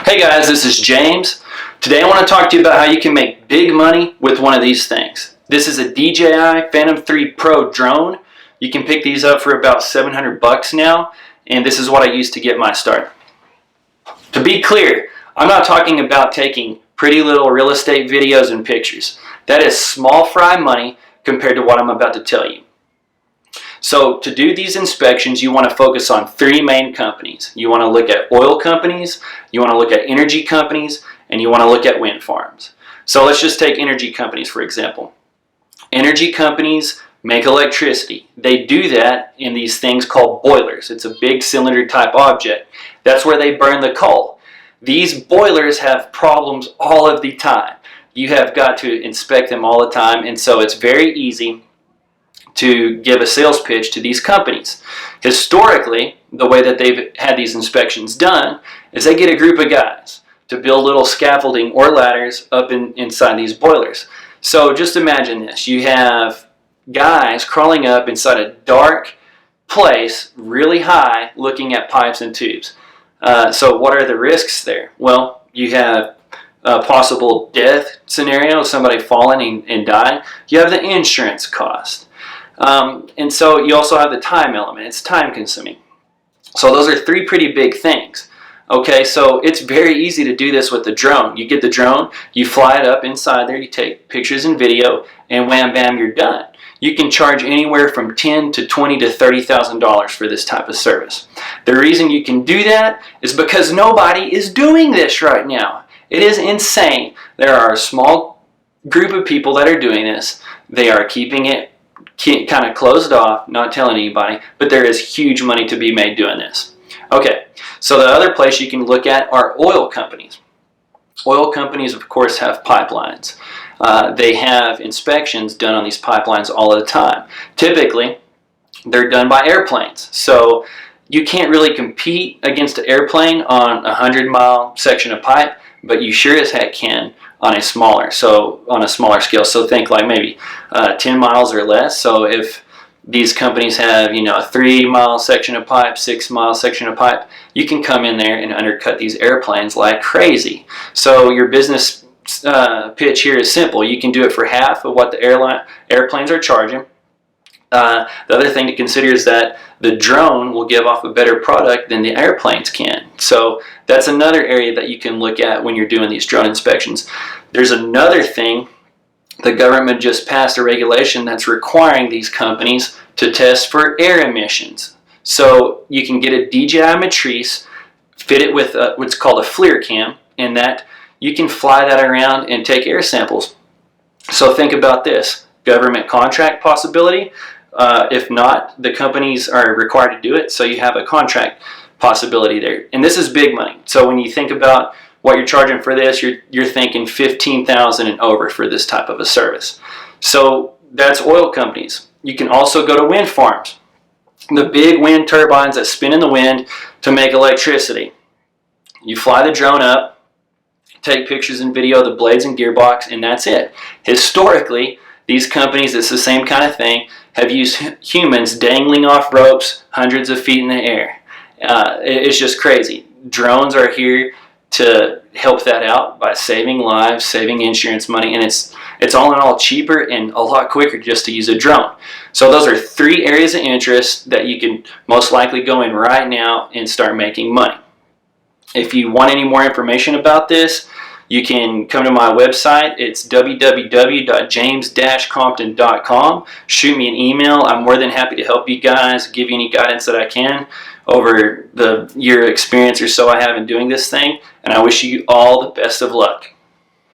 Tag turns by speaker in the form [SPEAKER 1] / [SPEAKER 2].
[SPEAKER 1] Hey guys, this is James. Today I want to talk to you about how you can make big money with one of these things. This is a DJI Phantom 3 Pro drone. You can pick these up for about $700 now, and this is what I use to get my start. To be clear, I'm not talking about taking pretty little real estate videos and pictures. That is small fry money compared to what I'm about to tell you. So to do these inspections, you want to focus on three main companies. You want to look at oil companies, you want to look at energy companies, and you want to look at wind farms. So let's just take energy companies for example. Energy companies make electricity. They do that in these things called boilers. It's a big cylinder type object. That's where they burn the coal. These boilers have problems all of the time. You have got to inspect them all the time, and so it's very easy to give a sales pitch to these companies. Historically, the way that they've had these inspections done is they get a group of guys to build little scaffolding or ladders up inside these boilers. So just imagine this. You have guys crawling up inside a dark place, really high, looking at pipes and tubes. So what are the risks there? Well, you have a possible death scenario, somebody falling and dying. You have the insurance cost. And so you also have the time element. It's time consuming. So those are three pretty big things. Okay, so it's very easy to do this with the drone. You get the drone, you fly it up inside there, you take pictures and video, and wham bam, you're done. You can charge anywhere from $10,000 to $20,000 to $30,000 for this type of service. The reason you can do that is because nobody is doing this right now. It is insane. There are a small group of people that are doing this. They are keeping it kind of closed off, not telling anybody, but there is huge money to be made doing this. Okay, so the other place you can look at are oil companies. Oil companies, of course, have pipelines. They have inspections done on these pipelines all the time. Typically, they're done by airplanes. So you can't really compete against an airplane on a 100-mile section of pipe, but you sure as heck can on a smaller scale. So think like maybe 10 miles or less. So if these companies have, a 3-mile section of pipe, 6-mile section of pipe, you can come in there and undercut these airplanes like crazy. So your business pitch here is simple. You can do it for half of what the airplanes are charging. The other thing to consider is that the drone will give off a better product than the airplanes can. So that's another area that you can look at when you're doing these drone inspections. There's another thing. The government just passed a regulation that's requiring these companies to test for air emissions. So you can get a DJI Matrice, fit it with what's called a FLIR cam, and that you can fly that around and take air samples. So think about this. Government contract possibility. If not, the companies are required to do it, so you have a contract possibility there. And this is big money. So when you think about what you're charging for this, you're thinking $15,000 and over for this type of a service. So that's oil companies. You can also go to wind farms. The big wind turbines that spin in the wind to make electricity. You fly the drone up, take pictures and video of the blades and gearbox, and that's it. Historically, these companies, it's the same kind of thing, have used humans dangling off ropes hundreds of feet in the air. It's just crazy. Drones are here to help that out by saving lives, saving insurance money, and it's all in all cheaper and a lot quicker just to use a drone. So those are three areas of interest that you can most likely go in right now and start making money. If you want any more information about this, you can come to my website. It's www.james-compton.com. Shoot me an email. I'm more than happy to help you guys, give you any guidance that I can over the year experience or so I have in doing this thing. And I wish you all the best of luck.